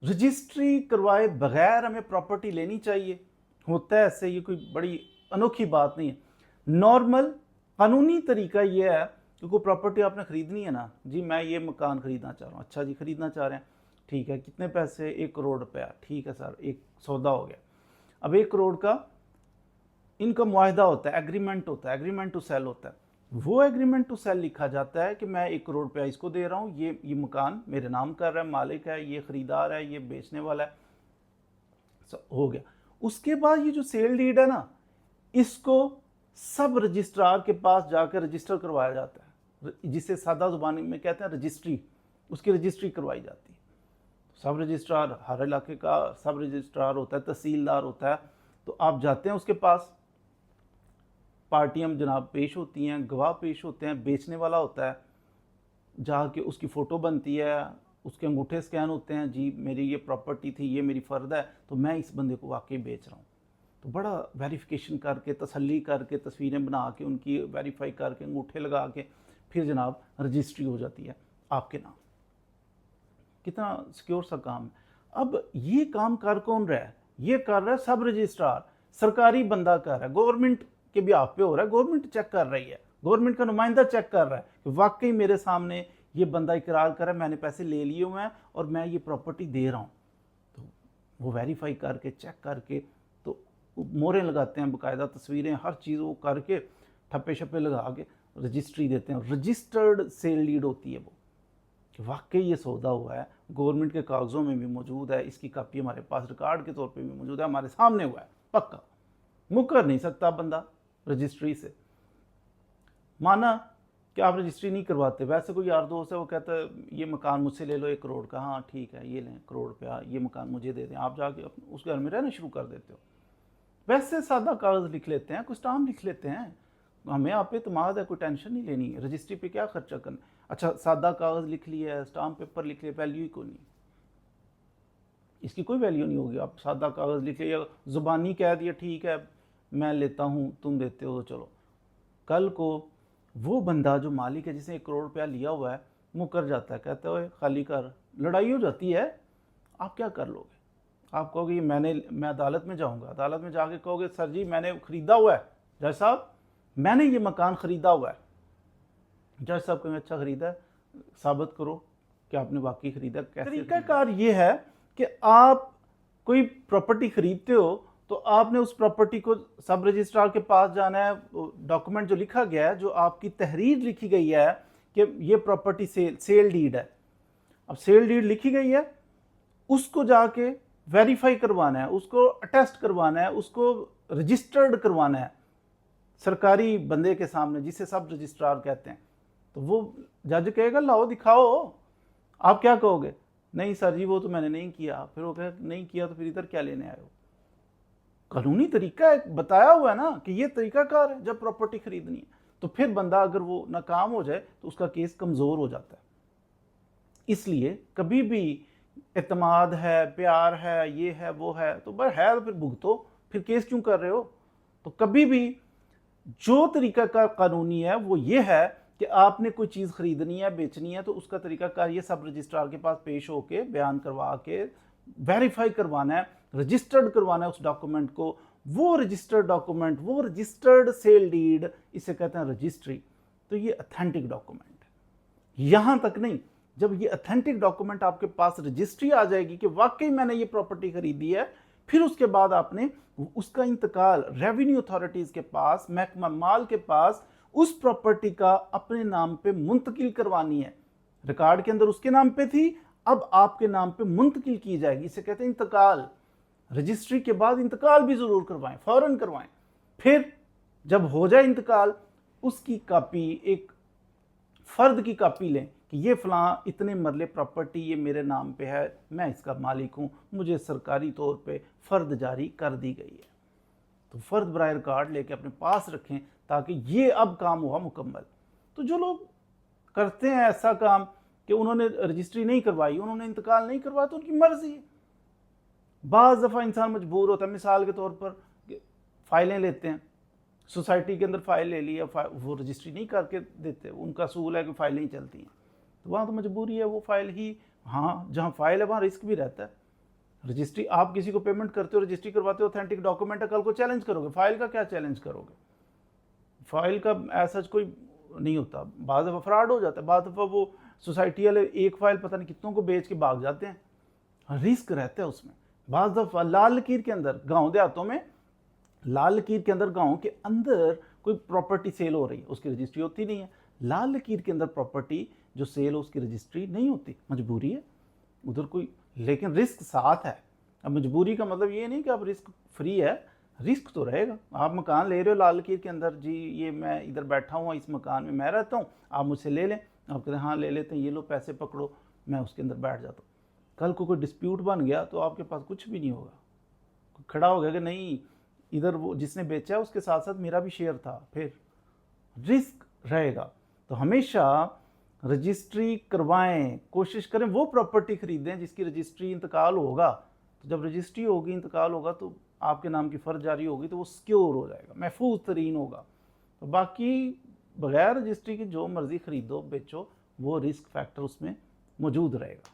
Registry करवाए बगैर हमें प्रॉपर्टी लेनी चाहिए? होता है ऐसे, ये कोई बड़ी अनोखी बात नहीं है। नॉर्मल कानूनी तरीका ये है कि कोई प्रॉपर्टी आपने खरीदनी है ना जी, मैं ये मकान खरीदना चाह रहा हूँ। अच्छा जी, खरीदना चाह रहे हैं, ठीक है, कितने पैसे? 1 करोड़ रुपया। ठीक है सर, एक सौदा हो गया। अब 1 करोड़ का इनका मुआहदा होता है, एग्रीमेंट होता है, एग्रीमेंट टू सेल होता है। वो एग्रीमेंट टू सेल लिखा जाता है कि मैं 1 करोड़ रुपया इसको दे रहा हूँ, ये मकान मेरे नाम कर रहा है, मालिक है, ये खरीदार है, ये बेचने वाला है। हो गया। उसके बाद ये जो सेल डीड है ना, इसको सब रजिस्ट्रार के पास जाकर रजिस्टर करवाया जाता है, जिसे सादा जुबानी में कहते हैं रजिस्ट्री। उसकी रजिस्ट्री करवाई जाती है। सब रजिस्ट्रार, हर इलाके का सब रजिस्ट्रार होता है, तहसीलदार होता है। तो आप जाते हैं उसके पास, पार्टियां जनाब पेश होती हैं, गवाह पेश होते हैं, बेचने वाला होता है, जाके उसकी फ़ोटो बनती है, उसके अंगूठे स्कैन होते हैं, जी मेरी ये प्रॉपर्टी थी, ये मेरी फ़र्द है, तो मैं इस बंदे को वाकई बेच रहा हूँ। तो बड़ा वेरिफिकेशन करके, तसल्ली करके, तस्वीरें बना के, उनकी वेरीफाई करके, अंगूठे लगा के, फिर जनाब रजिस्ट्री हो जाती है आपके नाम। कितना सिक्योर सा काम है। अब ये काम कर कौन रहा है? ये कर रहा है सब रजिस्ट्रार, सरकारी बंदा कर रहा है, गवर्नमेंट के भी आप पे हो रहा है, गवर्नमेंट चेक कर रही है, गवर्नमेंट का नुमाइंदा चेक कर रहा है कि वाकई मेरे सामने ये बंदा इकरार कर रहा है, मैंने पैसे ले लिए हुए हैं और मैं ये प्रॉपर्टी दे रहा हूँ। तो वो वेरीफाई करके, चेक करके, तो मोहरें लगाते हैं, बाकायदा तस्वीरें, हर चीज़ वो करके, ठप्पे शप्पे लगा के रजिस्ट्री देते हैं। रजिस्टर्ड सेल डीड होती है वो, कि वाकई ये सौदा हुआ है, गवर्नमेंट के कागज़ों में भी मौजूद है, इसकी कापी हमारे पास रिकॉर्ड के तौर पे भी मौजूद है, हमारे सामने हुआ है, पक्का, मुकर नहीं सकता बंदा रजिस्ट्री से। माना कि आप रजिस्ट्री नहीं करवाते, वैसे कोई यार दोस्त है, वो कहता है ये मकान मुझसे ले लो 1 करोड़ का, हाँ ठीक है ये लें 1 करोड़ रुपया, ये मकान मुझे दे दें, आप जाके उस घर में रहना शुरू कर देते हो। वैसे सादा कागज़ लिख लेते हैं, कुछ स्टाम्प लिख लेते हैं, हमें आप पे इत्मीनान है, कोई टेंशन नहीं लेनी, रजिस्ट्री पे क्या खर्चा करना। अच्छा, सादा कागज़ लिख लिया है, स्टाम्प पेपर लिख लिया, वैल्यू ही कोई नहीं, इसकी कोई वैल्यू नहीं होगी। आप सादा कागज़ लिख लिया, ज़ुबानी कह दिया ठीक है मैं लेता हूँ, तुम देते हो, तो चलो। कल को वो बंदा जो मालिक है, जिसने 1 करोड़ रुपया लिया हुआ है, मुकर जाता है, कहता है खाली कर, लड़ाई हो जाती है, आप क्या कर लोगे? आप कहोगे मैं अदालत में जाऊंगा, अदालत में जाके कहोगे सर जी मैंने ख़रीदा हुआ है, जज साहब मैंने ये मकान ख़रीदा हुआ है। जज साहब कहेंगे अच्छा ख़रीदा है, साबित करो कि आपने वाकई ख़रीदा। कैसे? तरीक़ाकार ये है कि आप कोई प्रॉपर्टी ख़रीदते हो तो आपने उस प्रॉपर्टी को सब रजिस्ट्रार के पास जाना है, डॉक्यूमेंट जो लिखा गया है, जो आपकी तहरीर लिखी गई है कि ये प्रॉपर्टी सेल डीड है। अब सेल डीड लिखी गई है, उसको जाके वेरीफाई करवाना है, उसको अटेस्ट करवाना है, उसको रजिस्टर्ड करवाना है सरकारी बंदे के सामने, जिसे सब रजिस्ट्रार कहते हैं। तो वो जज कहेगा लाओ दिखाओ, आप क्या कहोगे? नहीं सर जी वो तो मैंने नहीं किया। फिर वो कहे नहीं किया तो फिर इधर क्या लेने आए हो? कानूनी तरीका है, बताया हुआ है ना कि ये तरीकाकार है जब प्रॉपर्टी खरीदनी है। तो फिर बंदा अगर वो नाकाम हो जाए तो उसका केस कमज़ोर हो जाता है। इसलिए कभी भी एतमाद है, प्यार है, ये है वो है, तो बस है तो फिर भुगतो, फिर केस क्यों कर रहे हो? तो कभी भी जो तरीका का कानूनी है वो ये है कि आपने कोई चीज़ खरीदनी है, बेचनी है, तो उसका तरीकाकार ये सब रजिस्ट्रार के पास पेश होके बयान करवा के वेरीफाई करवाना है, रजिस्टर्ड करवाना है उस डॉक्यूमेंट को। वो रजिस्टर्ड डॉक्यूमेंट, वो रजिस्टर्ड सेल डीड, इसे कहते हैं रजिस्ट्री। तो ये अथेंटिक डॉक्यूमेंट है। यहाँ तक नहीं, जब ये अथेंटिक डॉक्यूमेंट आपके पास रजिस्ट्री आ जाएगी कि वाकई मैंने ये प्रॉपर्टी खरीदी है, फिर उसके बाद आपने उसका इंतकाल रेवेन्यू अथॉरिटीज़ के पास, महकमा माल के पास, उस प्रॉपर्टी का अपने नाम पे मुंतकिल करवानी है। रिकॉर्ड के अंदर उसके नाम पे थी, अब आपके नाम पे मुंतकिल की जाएगी, इसे कहते हैं इंतकाल। रजिस्ट्री के बाद इंतकाल भी ज़रूर करवाएं, फ़ौरन करवाएं। फिर जब हो जाए इंतकाल, उसकी कापी, एक फ़र्द की कापी लें कि ये फ़लाँ इतने मरले प्रॉपर्टी ये मेरे नाम पे है, मैं इसका मालिक हूँ, मुझे सरकारी तौर पे फ़र्द जारी कर दी गई है। तो फ़र्द बराए रिकॉर्ड लेके अपने पास रखें ताकि ये अब काम हुआ मुकम्मल। तो जो लोग करते हैं ऐसा काम कि उन्होंने रजिस्ट्री नहीं करवाई, उन्होंने इंतकाल नहीं करवाया, तो उनकी मर्ज़ी है। बाज़ दफ़ा इंसान मजबूर होता है, मिसाल के तौर पर फ़ाइलें लेते हैं, सोसाइटी के अंदर फ़ाइल ले लिया, वो रजिस्ट्री नहीं करके देते, उनका असूल है कि फ़ाइलें ही चलती हैं, तो वहाँ तो मजबूरी है, वो फ़ाइल ही, हाँ जहाँ फ़ाइल है वहाँ रिस्क भी रहता है, रजिस्ट्री, आप किसी को पेमेंट करते हो, रजिस्ट्री करवाते हो, ऑथेंटिक डॉक्यूमेंट है, कल को चैलेंज करोगे, फाइल का क्या चैलेंज करोगे? फाइल का ऐसा कोई नहीं होता, बाद दफ़ा फ्रॉड हो जाता है, बाद दफ़ा वो सोसाइटी वाले एक फाइल पता नहीं कितनों को बेच के भाग जाते हैं, रिस्क रहता है उसमें। बाद दफ़ा लाल लकीर के अंदर, गाँव देहातों में लाल लकीर के अंदर, गाँव के अंदर कोई प्रॉपर्टी सेल हो रही है, उसकी रजिस्ट्री होती नहीं है। लाल लकीर के अंदर प्रॉपर्टी जो सेल हो उसकी रजिस्ट्री नहीं होती, मजबूरी है उधर कोई, लेकिन रिस्क साथ है। अब मजबूरी का मतलब ये नहीं कि आप रिस्क फ्री है, रिस्क तो रहेगा। आप मकान ले रहे हो लाल लकीर के अंदर, जी ये मैं इधर बैठा हुआ इस मकान में मैं रहता हूँ, आप मुझसे ले लें, आप कहते हैं हाँ ले लेते हैं, ये लो पैसे पकड़ो, मैं उसके अंदर बैठ जाता हूँ। कल को कोई डिस्प्यूट बन गया तो आपके पास कुछ भी नहीं होगा, खड़ा हो गया कि नहीं इधर वो जिसने बेचा है उसके साथ साथ मेरा भी शेयर था, फिर रिस्क रहेगा। तो हमेशा रजिस्ट्री करवाएं, कोशिश करें वो प्रॉपर्टी खरीदें जिसकी रजिस्ट्री इंतकाल होगा। तो जब रजिस्ट्री होगी, इंतकाल होगा, तो आपके नाम की फ़र्ज जारी होगी, तो वो सिक्योर हो जाएगा, महफूज तरीन होगा। तो बाकी बगैर रजिस्ट्री की जो मर्ज़ी ख़रीदो बेचो, वो रिस्क फैक्टर उसमें मौजूद रहेगा।